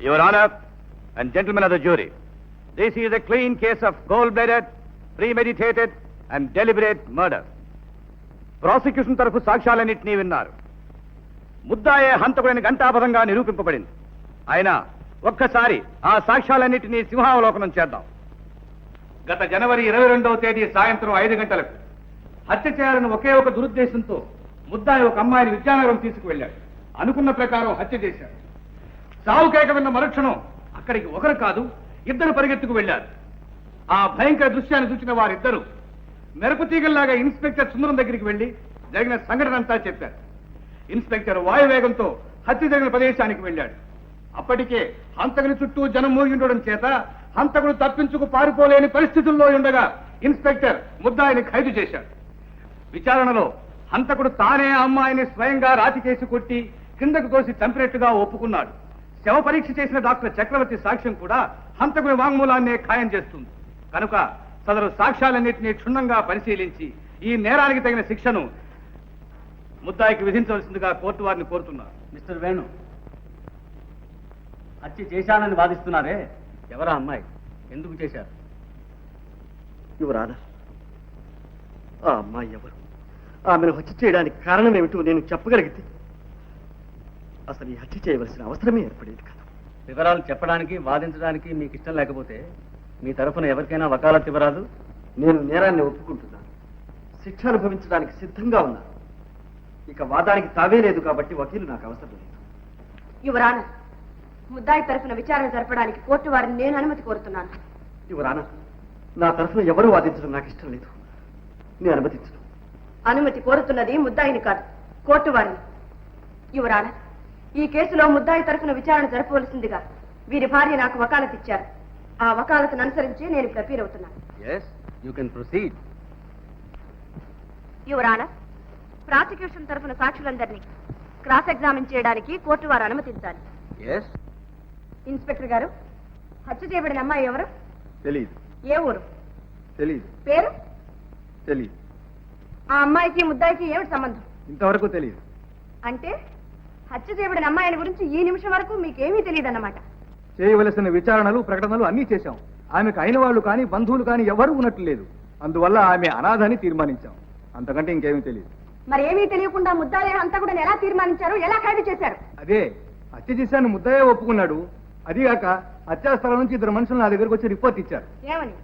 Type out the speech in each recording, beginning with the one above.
Your Honor and gentlemen of the jury, this is a clean case of cold-blooded, premeditated and deliberate murder. Prosecution తరఫు సాక్ష్యాలన్నింటినీ విన్నారు. ముద్దాయే హంతకుడిని ఘంటాపథంగా నిరూపింపబడింది. అయినా ఒక్కసారి ఆ సాక్ష్యాలన్నింటినీ సింహావలోకనం చేద్దాం. గత జనవరి 22వ తేదీ సాయంత్రం 5 గంటలకు హత్య చేయాలని ఒకే ఒక దురుద్దేశంతో ముద్దాయి ఒక అమ్మాయిని విద్యానగరం తీసుకువెళ్ళాడు. అనుకున్న ప్రకారం హత్య చేశాడు. సావు కేక విన్న మరుక్షణం అక్కడికి ఒకరు కాదు, ఇద్దరు పరిగెత్తుకు వెళ్లారు. ఆ భయంకర దృశ్యాన్ని చూసిన వారిద్దరూ మెరుపు తీగల్లాగా ఇన్స్పెక్టర్ సుందరం దగ్గరికి వెళ్లి జరిగిన సంఘటన అంతా చెప్పారు. ఇన్స్పెక్టర్ వాయువేగంతో హత్య జరిగిన ప్రదేశానికి వెళ్ళాడు. అప్పటికే హంతకుని చుట్టూ జనం మూగి ఉండడం చేత హంతకుడు తప్పించుకు పారిపోలేని పరిస్థితుల్లో ఉండగా ఇన్స్పెక్టర్ ముద్దాయిని ఖైదు చేశాడు. విచారణలో హంతకుడు తానే అమ్మాయిని స్వయంగా రాతికేసి కొట్టి కిందకు తోసి చంపినట్టుగా ఒప్పుకున్నాడు. శవ పరీక్ష చేసిన డాక్టర్ చక్రవర్తి సాక్ష్యం కూడా హంతకుని వాంగ్మూలాన్నే ఖాయం చేస్తుంది. కనుక సదరు సాక్ష్యాలన్నింటినీ క్షుణ్ణంగా పరిశీలించి ఈ నేరానికి తగిన శిక్షను ముద్దాయికి విధించవలసిందిగా కోర్టు వారిని కోరుతున్నారు. మిస్టర్ వేణు, హత్య చేశానని వాదిస్తున్నారే, ఎవరా అమ్మాయి, ఎందుకు చేశారు? యువరానా, ఆ అమ్మాయి ఎవరు, ఆమెను హత్య చేయడానికి కారణం ఏమిటో నేను చెప్పగలిగితే అసలు ఈ హత్య చేయవలసిన అవసరమే ఏర్పడేది కాదు. వివరాలు చెప్పడానికి వాదించడానికి మీకు ఇష్టం లేకపోతే మీ తరఫున ఎవరికైనా వకాలత్ ఇవ్వరాదు? నేను నేరాన్ని ఒప్పుకుంటున్నాను, శిక్ష అనుభవించడానికి సిద్ధంగా ఉన్నాను. ఇక వాదానికి తావే లేదు కాబట్టి వకీలు నాకు అవసరం లేదు. యువరానా, ముద్దాయి తరఫున విచారణ జరపడానికి కోర్టు వారిని నేను అనుమతి కోరుతున్నాను. యువరానా, నా తరఫున ఎవరు వాదించడం నాకు ఇష్టం లేదు, నేను అనుమతించను. అనుమతి కోరుతున్నది ముద్దాయిని కాదు, కోర్టు వారిని. యువరానా, ఈ కేసులో ముద్దాయి తరఫున విచారణ జరపవలసిందిగా వీరి భార్య నాకు వకాలత్ ఇచ్చారు. ఆ వకాలతను అనుసరించి నేను ఇప్పుడు అపీల్ అవుతున్నాను. yes, you can proceed. Your honour, prosecution తరఫున సాక్షులందరినీ క్రాస్ ఎగ్జామిన్ చేయడానికి కోర్టు వారు అనుమతించాలి. yes. ఇన్స్పెక్టర్ గారు, హత్య చేయబడిన అమ్మాయి ఎవరు? తెలియదు. ఏ ఊరు? తెలియదు. పేరు? తెలియదు. ఆ అమ్మాయికి ముద్దాయికి ఏమిటి సంబంధం? ఇంతవరకు తెలియదు. అంటే హత్య చేయబడిన అమ్మాయిని గురించి ఈ నిమిషం వరకు మీకేమీ తెలియదన్నమాట. చేయవలసిన విచారణలు ప్రకటనలు అన్నీ చేశాం. ఆమెకు అయిన వాళ్ళు కానీ బంధువులు కానీ ఎవరూ ఉన్నట్లు లేదు. అందువల్ల ఆమె అనాథని తీర్మానించాం. అంతకంటే ఇంకేమీ తెలియదు. మరి ఏమీ తెలియకుండా ముద్దాయి హంతకుడిని ఎలా తీర్మానించారు, ఎలా ఖైదు చేశారు? అదే హత్య చేశాను ముద్దయ్య ఒప్పుకున్నాడు. అదిగాక హత్యాస్థలం నుంచి ఇద్దరు మనుషులు నా దగ్గరకు వచ్చి రిపోర్ట్ ఇచ్చారు. ఏమని?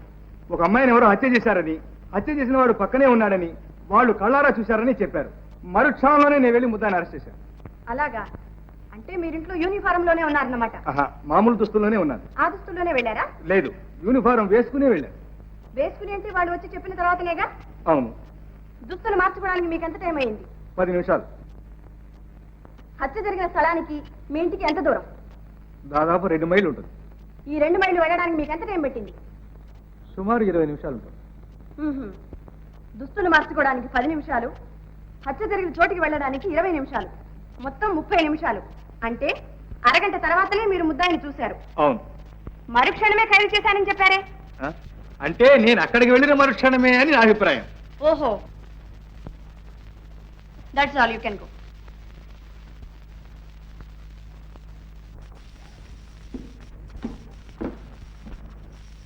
ఒక అమ్మాయిని ఎవరో హత్య చేశారని, హత్య చేసిన వాడు పక్కనే ఉన్నాడని, వాళ్ళు కళ్ళారా చూశారని చెప్పారు. మరుక్షణంలోనే నేను వెళ్ళి ముద్దాయిని అరెస్ట్ చేశాను. అలాగా? అంటే మీరింట్లో యూనిఫారం లోనే ఉన్నారన్నమాట. మామూలు దుస్తుల్లోనే ఉన్నాను. ఆ దుస్తుల్లోనే వెళ్ళారా? లేదు, యూనిఫారం వేసుకునే వెళ్ళాను. వేసుకుని అంటే వాళ్ళు వచ్చి చెప్పిన తర్వాతనేగా? అవును. దుస్తులు మార్చుకోవడానికి మీకు ఎంత టైం అయింది? 10 నిమిషాలు. హత్య జరిగిన స్థలానికి మీ ఇంటికి ఎంత దూరం? దాదాపు 2 మైళ్ళు ఉంటుంది. ఈ 2 మైళ్ళు వెళ్ళడానికి మీకు ఎంత టైం పెట్టింది? సుమారు 20 నిమిషాలు ఉంటుంది. దుస్తులు మార్చుకోవడానికి 10 నిమిషాలు, హత్య జరిగిన చోటికి వెళ్ళడానికి 20 నిమిషాలు, మొత్తం 30 నిమిషాలు. అంటే అరగంట తర్వాతనే మీరు ముద్దాయిని చూశారు. అవును. మరుక్షణమే ఖైదు చేశానని చెప్పారే? అంటే నేను అక్కడికి వెళ్ళిన మరుక్షణమే అని నా అభిప్రాయం. ఓహో, that's all, you can go.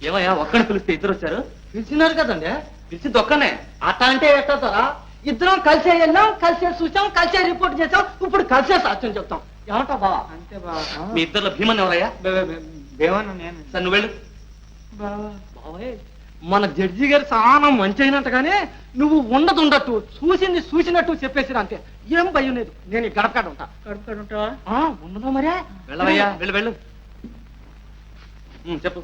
ఏమయ్యా, ఒక్కడిని పిలిస్తే ఇద్దరు వచ్చారు? పిలిచినారు కదండి. పిలిచి దొక్కనే అట్లా అంటే ఎట్టారా? ఇద్దరం కలిసే వెళ్ళాం, కలిసే చూసాం, కలిసే రిపోర్ట్ చేసాం, ఇప్పుడు కలిసే సాక్ష్యం చెప్తాం. ఏమంటా బావా? అంతే బావా. మీ ఇద్దరు భీమన్ ఎవరయ్యా? భీమన్ నేను. సార్ నువ్వు వెళ్ళు. బావే, మన జడ్జి గారు చాలా మంచి అయినట్టుగానే నువ్వు ఉండదు చూసింది చూసినట్టు చెప్పేసి అంతే. ఏం భయం లేదు. నేను ఈ గడపకాడ ఉంటా. గడపకాడ ఉంటా? ఉండదు మరే. వెళ్ళవయ్యా, వెళ్ళు వెళ్ళు. చెప్పు.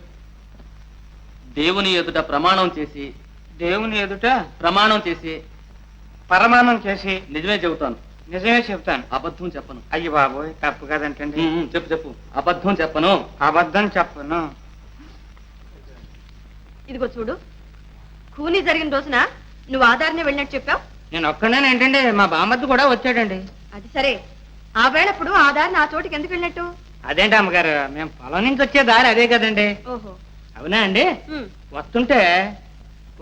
దేవుని ఎదుట ప్రమాణం చేసి, దేవుని ఎదుట ప్రమాణం చేసి, పరమాణం చేసి నిజమే చెబుతాను. నిజమే చెప్తాను, అబద్ధం చెప్పను. అయ్యి బాబోయ్, తప్పు కదంటండి. చెప్పు చెప్పు. అబద్ధం చెప్పను. అబద్ధం చెప్పను. ఇదిగో చూడు, కూలీ జరిగిన రోజున నువ్వు ఆధారనే వెళ్ళినట్టు చెప్పావు. నేను ఒక్కడేనేంటండి, మా బామ్మద్దు కూడా వచ్చాడండి. అది సరే, ఆ వేళప్పుడు ఆధారని ఆ చోటికి ఎందుకు వెళ్ళినట్టు? అదేంటి అమ్మగారు, మేము పొలం నుంచి వచ్చే దారి అదే కదండి. ఓహో, అవునా అండి? వస్తుంటే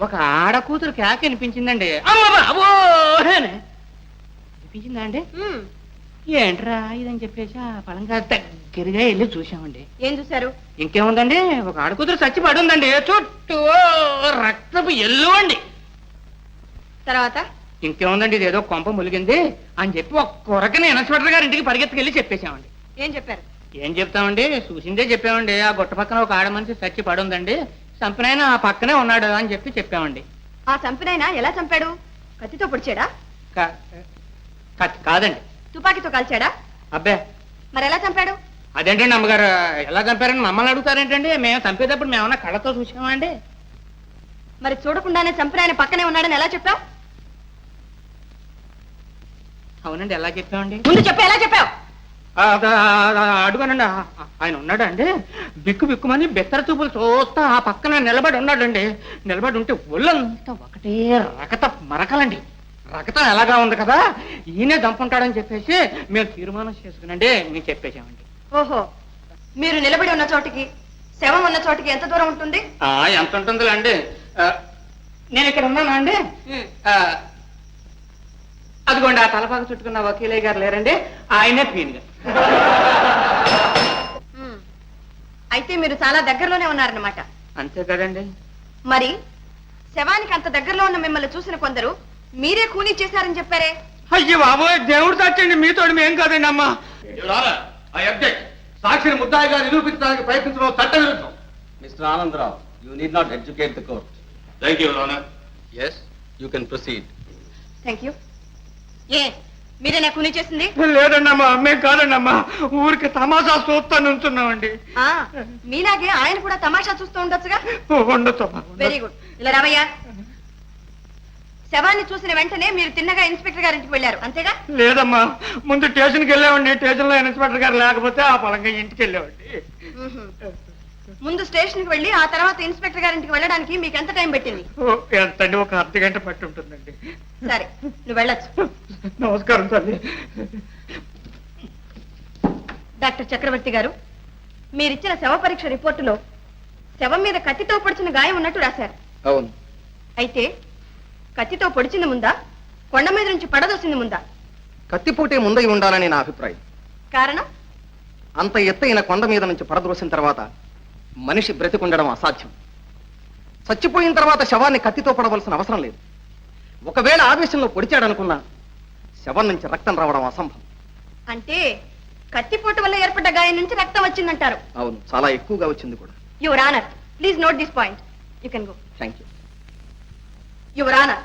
ఒక ఆడ కూతురు కేక వినిపించిందండి. అనిపించిందా అండి? ఏంట్రా ఇదని చెప్పేసి ఆ పలంగా దగ్గరగా వెళ్ళి చూసామండి. ఏం చూశారు? ఇంకేముందండి, ఒక ఆడకూతురు చచ్చి పడి ఉందండి, చుట్టూ రక్తపు ఎల్లు అండి. తర్వాత ఇంకేముందండి, ఇదేదో కొంప ములిగింది అని చెప్పి ఒక కొరకని ఇన్స్పెక్టర్ గారి ఇంటికి పరిగెత్తుకెళ్ళి చెప్పేశామండి. ఏం చెప్పారు? ఏం చెప్తామండి, చూసిందే చెప్పామండి. ఆ గుట్ట పక్కన ఒక ఆడ మనిషి చచ్చి పడి ఉందండి, చంపినాయన ఆ పక్కనే ఉన్నాడు అని చెప్పామండి. ఆ చంపినైనా ఎలా చంపాడు? కత్తితో పొడిచాడా? కాదండి. తుపాకీతో కాల్చాడా? అబ్బే, మరి ఎలా చంపాడు? అదేంటండి అమ్మగారు, ఎలా చంపారని మమ్మల్ని అడుగుతారేంటండి? మేము చంపేటప్పుడు మేమన్నా కళ్ళతో చూసామా అండి? మరి చూడకుండానే చంపిన ఆయన పక్కనే ఉన్నాడని ఎలా చెప్పావు? అవునండి, ఎలా చెప్పామండి? ముందు చెప్పు, ఎలా చెప్పావు? అడుగునండి, ఆయన ఉన్నాడండి, బిక్కు బిక్కుమని బెత్తర చూపులు చూస్తా ఆ పక్కన నిలబడి ఉన్నాడండి. నిలబడి ఉంటే ఒళ్ళంతా ఒకటే రకత మరకలండి. రకతం ఎలాగా ఉంది కదా, ఈయనే దంపుంటాడని చెప్పేసి మేము తీర్మానం చేసుకునండి మేము చెప్పేశామండి. ఓహో, మీరు నిలబడి ఉన్న చోటికి శవం ఉన్న చోటికి ఎంత దూరం ఉంటుంది? ఎంత ఉంటుందిలే అండి, నేను ఇక్కడ ఉన్నానా అండి? అదిగోండి, ఆ తలపాక చుట్టుకున్న వకీలయ్య గారు లేరండి, ఆయనే పీన్ గారు. అయితే మీరు చాలా దగ్గరలోనే ఉన్నారన్నమాట. అంతే కదండి. మరి శవానికి అంత దగ్గరలో ఉన్న మిమ్మల్ని చూసిన కొందరు మీరే ఖూనీ చేశారని చెప్పారే? అయ్యో బాబోయ్, దేవుడు సాక్షండి, మీతో మేం కాదండి అమ్మా. సాక్షిని ముద్దాయిగా నిరూపించడానికి ప్రయత్నించడం చట్ట విరుద్ధం. Mister Anand Rao, you need not educate the court. Thank you, your honour. Yes, you can proceed. Thank you. ఏ మీరేనా ఖూనీ చేసింది? లేదండి అమ్మా, మేము కాదండి అమ్మా, ఊరికి తమాషా చూస్తాను ఉంటున్నామండి. మీలాగే ఆయన కూడా తమాషా చూస్తూ ఉండొచ్చుగా. ఉండొచ్చు. Very good. ఇలా రావయ్యా. శవాన్ని చూసిన వెంటనే మీరు తిన్నగా ఇన్స్పెక్టర్ గారింటికి వెళ్ళారు, అంతేగా? లేదమ్మా, ముందు స్టేషన్కి వెళ్ళామండి, స్టేషన్ లో ఇన్స్పెక్టర్ గారు లేకపోతే ఆ పలంగా ఇంటికి వెళ్ళామండి. ముందు స్టేషన్కి వెళ్ళి ఆ తర్వాత ఇన్స్పెక్టర్ గారింటికి వెళ్ళడానికి మీకు ఎంత టైం పెట్టింది? ఎంతండి, ఒక అర్ధగంట పట్టి ఉంటుందండి. సరే, నువ్వు వెళ్ళొచ్చు. నమస్కారం తల్లి. డాక్టర్ చక్రవర్తి గారు, మీరిచ్చిన శవ పరీక్ష రిపోర్టులో శవం మీద కత్తితో పొడిచిన గాయం ఉన్నట్టు రాశారు. అవును. అయితే కత్తితో పొడిచింది ముందా, కొండ మీద నుంచి పడదోసింది ముందా? కత్తిపోటే ముందై ఉండాలని నా అభిప్రాయం. కారణం? అంత ఎత్తైన కొండ మీద నుంచి పడద్రోసిన తర్వాత మనిషి బ్రతికుండడం అసాధ్యం. చచ్చిపోయిన తర్వాత శవాన్ని కత్తితో పడవలసిన అవసరం లేదు. ఒకవేళ ఆవేశంలో పొడిచాడనుకున్నా శవం నుంచి రక్తం రావడం అసంభవం. అంటే కత్తిపోటు వల్ల ఏర్పడ్డ గాయం నుంచి రక్తం వచ్చిందంటారు? అవును, చాలా ఎక్కువగా వచ్చింది కూడా. Your honour, please note this point. You can go. Thank you. Your honour,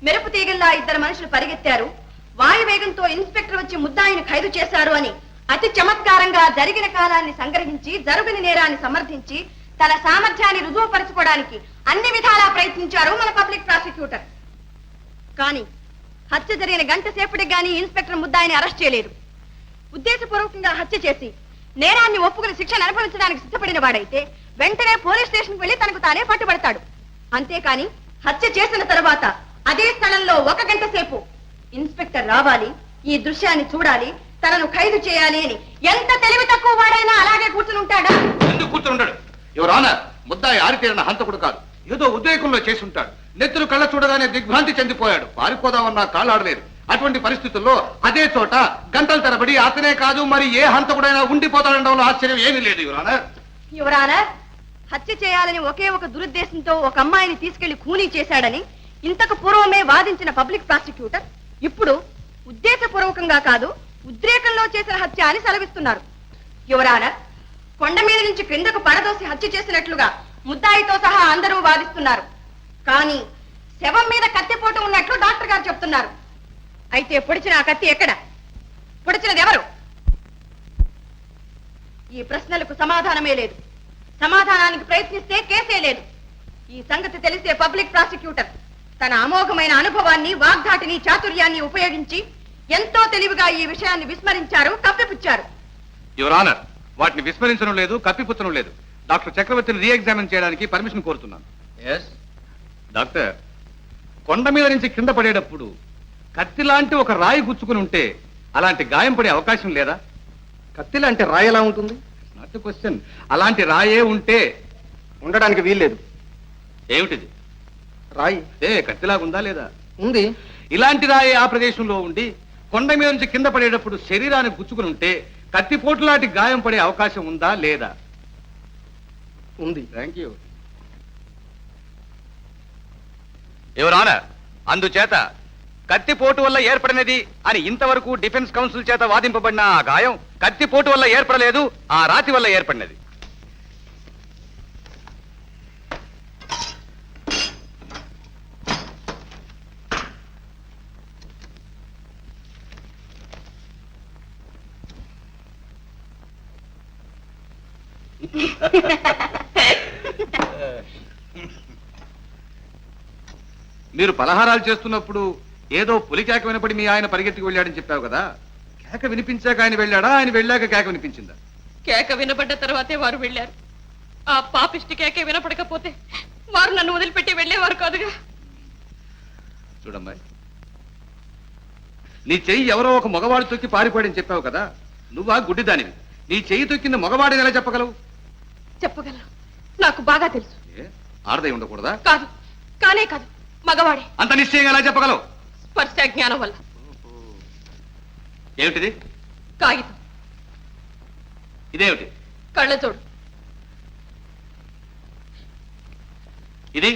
మెరుపు తీగల్లా ఇద్దరు మనుషులు పరిగెత్తారు, వాయువేగంతో ఇన్స్పెక్టర్ వచ్చి ముద్దాయిని ఖైదు చేశారు అని అతి చమత్కారంగా జరిగిన కాలాన్ని సంగ్రహించి జరుగుని నేరాన్ని సమర్థించి తన సామర్థ్యాన్ని రుజువుపరచుకోవడానికి అన్ని విధాలా ప్రయత్నించారు మన పబ్లిక్ ప్రాసిక్యూటర్. కానీ హత్య జరిగిన గంట సేపటికి గానీ ఇన్స్పెక్టర్ ముద్దాయిని అరెస్ట్ చేయలేదు. ఉద్దేశపూర్వకంగా హత్య చేసి నేరాన్ని ఒప్పుకుని శిక్షను అనుభవించడానికి సిద్ధపడిన వాడైతే వెంటనే పోలీస్ స్టేషన్కి వెళ్లి తనకు తానే పట్టుబడతాడు. అంతేకాని హత్య చేసిన తర్వాత అదే స్థలంలో ఒక గంట సేపు ఇన్స్పెక్టర్ రావాలి, ఈ దృశ్యాన్ని చూడాలి, తనను ఖైదు చేయాలి అని ఎంత తెలివి తక్కువ వాడైనా అలాగే కూర్చుని ఉంటాడా? ఎందుకు కూర్చుని ఉండడు? యువర్ ఆనర్, ముద్దాయి ఆరితేరిన హంతకుడు కాదు, ఏదో ఉద్రేకంలో చేసి ఉంటాడు. నెత్తురు కళ్ళ చూడగానే దిగ్భ్రాంతి చెందిపోయాడు, పారిపోదామన్నా కాళ్ళాడలేదు. అటువంటి పరిస్థితుల్లో అదే చోట గంటల తరబడి అతనే కాదు మరి ఏ హంతకుడైనా ఉండిపోతాడనడంలో ఆశ్చర్యం ఏమీ లేదు. యువర్ ఆనర్, యువర్ ఆనర్, హత్య చేయాలని ఒకే ఒక దురుద్దేశంతో ఒక అమ్మాయిని తీసుకెళ్లి ఖూనీ చేశాడని ఇంతకు పూర్వమే వాదించిన పబ్లిక్ ప్రాసిక్యూటర్ ఇప్పుడు ఉద్దేశపూర్వకంగా కాదు ఉద్రేకంలో చేసిన హత్య అని సెలవిస్తున్నారు. యువర్ ఆనర్, కొండ మీద నుంచి క్రిందకు పడదోసి హత్య చేసినట్లుగా ముద్దాయితో సహా అందరూ వాదిస్తున్నారు. కానీ శవం మీద కత్తిపోటు ఉన్నట్లు డాక్టర్ గారు చెప్తున్నారు. అయితే పొడిచిన ఆ కత్తి ఎక్కడ? పొడిచినది ఎవరు? ఈ ప్రశ్నలకు సమాధానమే లేదు. సమాధానానికి ప్రయత్నిస్తే కేసే లేదు. ఈ సంగతి తెలిసే పబ్లిక్ ప్రాసిక్యూటర్ తన అమోఘమైన అనుభవాన్ని, వాగ్ధాటిని, చాతుర్యాన్ని ఉపయోగించి ఎంతో తెలివిగా ఈ విషయాన్ని విస్మరించారు, కప్పిపుచ్చారు. యువర్ ఆనర్, వాటిని విస్మరించడం లేదు, కప్పిపుచ్చడం లేదు. డాక్టర్ చక్రవర్తిని రీఎగ్జామిన్ చేయడానికి పర్మిషన్ కోరుతున్నాను. ఎస్. డాక్టర్, కొండ మీద నుంచి కింద పడేటప్పుడు కత్తి లాంటి ఒక రాయి గుచ్చుకుని ఉంటే అలాంటి గాయం పడే అవకాశం లేదా? కత్తి లాంటి రాయి ఎలా ఉంటుంది? Not question. అలాంటి రాయే ఉంటే ఉండడానికి వీల్లేదు. ఏమిటిది? రాయి కత్తిలాగుందా లేదా? ఉంది. ఇలాంటి రాయి ఆ ప్రదేశంలో ఉండి కొండ మీద నుంచి కింద పడేటప్పుడు శరీరాన్ని గుచ్చుకుని ఉంటే కత్తిపోటు లాంటి గాయం పడే అవకాశం ఉందా లేదా? ఉంది. Thank you your honour. అందుచేత కత్తిపోటు వల్ల ఏర్పడినది అని ఇంతవరకు డిఫెన్స్ కౌన్సిల్ చేత వాదింపబడిన ఆ గాయం కత్తిపోటు వల్ల ఏర్పడలేదు, ఆ రాతి వల్ల ఏర్పడినది. మీరు పలహారాలు చేస్తున్నప్పుడు ఏదో పులి కేక వినపడి మీ ఆయన పరిగెత్తికి వెళ్ళాడని చెప్పావు కదా, కేక వినిపించాక ఆయన వెళ్ళాడా, ఆయన వెళ్ళాక కేక వినిపించిందా? కేక వినపడ్డ తర్వాతే వారు వెళ్ళారు. ఆ పాపిష్టి కేకే వినపడకపోతే వారు నన్ను వదిలిపెట్టి వెళ్ళేవారు కాదుగా. చూడమ్మాయి, నీ చెయ్యి ఎవరో ఒక మగవాడు తొక్కి పారిపోయాడని చెప్పావు కదా, నువ్వా గుడ్డిదానివి. నీ చెయ్యి తొక్కింది మగవాడిని ఎలా చెప్పగలవు? చెప్పగలను, నాకు బాగా తెలుసు. ఆడదై ఉండకూడదా? కాదు, కానే కాదు, మగవాడే. అంత నిశ్చయంగా ఎలా చెప్పగలవు? స్పర్శ జ్ఞానం వల్ల. ఏమిటిది? కాగితం. ఇదేమిటి? కళ్ళజోడు. ఇది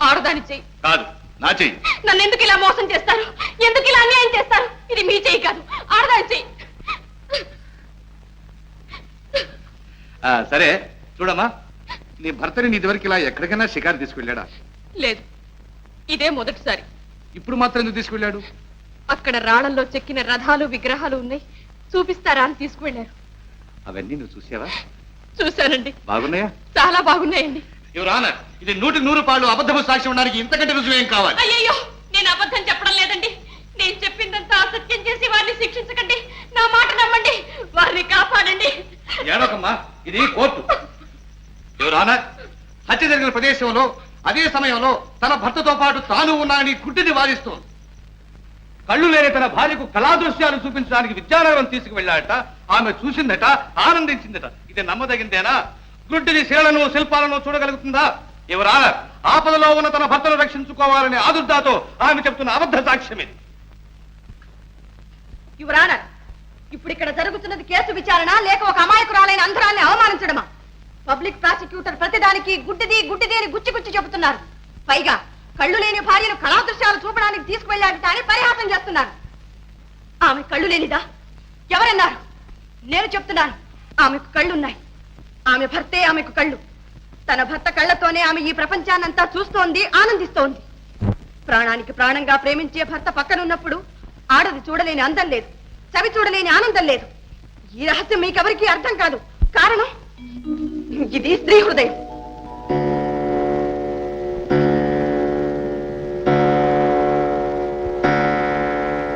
ఆడదాని చెయ్యి. కాదు, నా చెయ్యి. నన్ను ఎందుకు ఇలా మోసం చేస్తారు? ఎందుకు ఇలా అన్యాయం చేస్తారు? ఇది మీ చెయ్యి కాదు, ఆడదాని చెయ్యి. సరే చూడమ్మా, నీ భర్తని నీ ఇదివరకు ఇలా ఎక్కడికైనా షికారు తీసుకెళ్ళాడా? లేదు, ఇదే మొదటిసారి. ఇప్పుడు మాత్రం ఎందుకు తీసుకెళ్ళాడు? అక్కడ రాళ్లలో చెక్కిన రథాలు విగ్రహాలు ఉన్నాయి, చూపిస్తారా అని తీసుకువెళ్ళారు. అవన్నీ నువ్వు చూసావా? చూశానండి. బాగున్నాయా? చాలా బాగున్నాయండి. యువర్ ఆనర్, ఇది 100% అబద్ధము సాక్ష్యం ఉండడానికి ఇంతకంటే రుజువు ఏం కావాలి? అయ్యయ్యో, నేను అబద్ధం చెప్పడం లేదండి. నేను చెప్పిందంతా అసత్యం చేసి వారిని శిక్షించకండి. నా మాట నమ్మండి, వారిని కాపాడండి. ఏడోకమ్మా, ఇది కోర్టు. యువర్ ఆనర్, హత్య జరిగిన ప్రదేశంలో అదే సమయంలో తన భర్తతో పాటు తాను ఉన్నానని గుడ్డిని వాదిస్తోంది. కళ్ళు లేని తన భార్యకు కళాదృశ్యాలు చూపించడానికి విద్యానగరం తీసుకువెళ్ళాడట. ఆమె చూసిందట, ఆనందించిందట. ఇది నమ్మదగిందేనా? గుడ్డిని శిలను శిల్పాలను చూడగలుగుతుందా? యువర్ ఆనర్, ఆపదలో ఉన్న తన భర్తను రక్షించుకోవాలనే ఆదుర్దాతో ఆమె చెప్తున్న అబద్ధ సాక్ష్యం ఇది. యువరానర్, ఇప్పుడు ఇక్కడ జరుగుతున్నది కేసు విచారణ లేక ఒక అమాయకురాలైన అంధరాన్ని అవమానించడమా? పబ్లిక్ ప్రాసిక్యూటర్ ప్రతిదానికి గుడ్డిది గుడ్డిది అని గుచ్చి చెబుతున్నారు. పైగా కళ్ళు లేని భార్యను కళాదృశ్యాలు చూపడానికి తీసుకువెళ్ళాడట అని పరిహాసం చేస్తున్నారు. ఆమె కళ్ళు లేనిదా? ఎవరన్నారు? నేను చెప్తున్నాను, ఆమెకు కళ్ళున్నాయి. ఆమె భర్తే ఆమెకు కళ్ళు. తన భర్త కళ్ళతోనే ఆమె ఈ ప్రపంచాన్నంతా చూస్తోంది, ఆనందిస్తోంది. ప్రాణానికి ప్రాణంగా ప్రేమించే భర్త పక్కనున్నప్పుడు ఆడది చూడలేని అందం లేదు, చవి చూడలేని ఆనందం లేదు. ఈ రహస్యం మీకెవరికీ అర్థం కాదు. కారణం ఇది స్త్రీ హృదయం.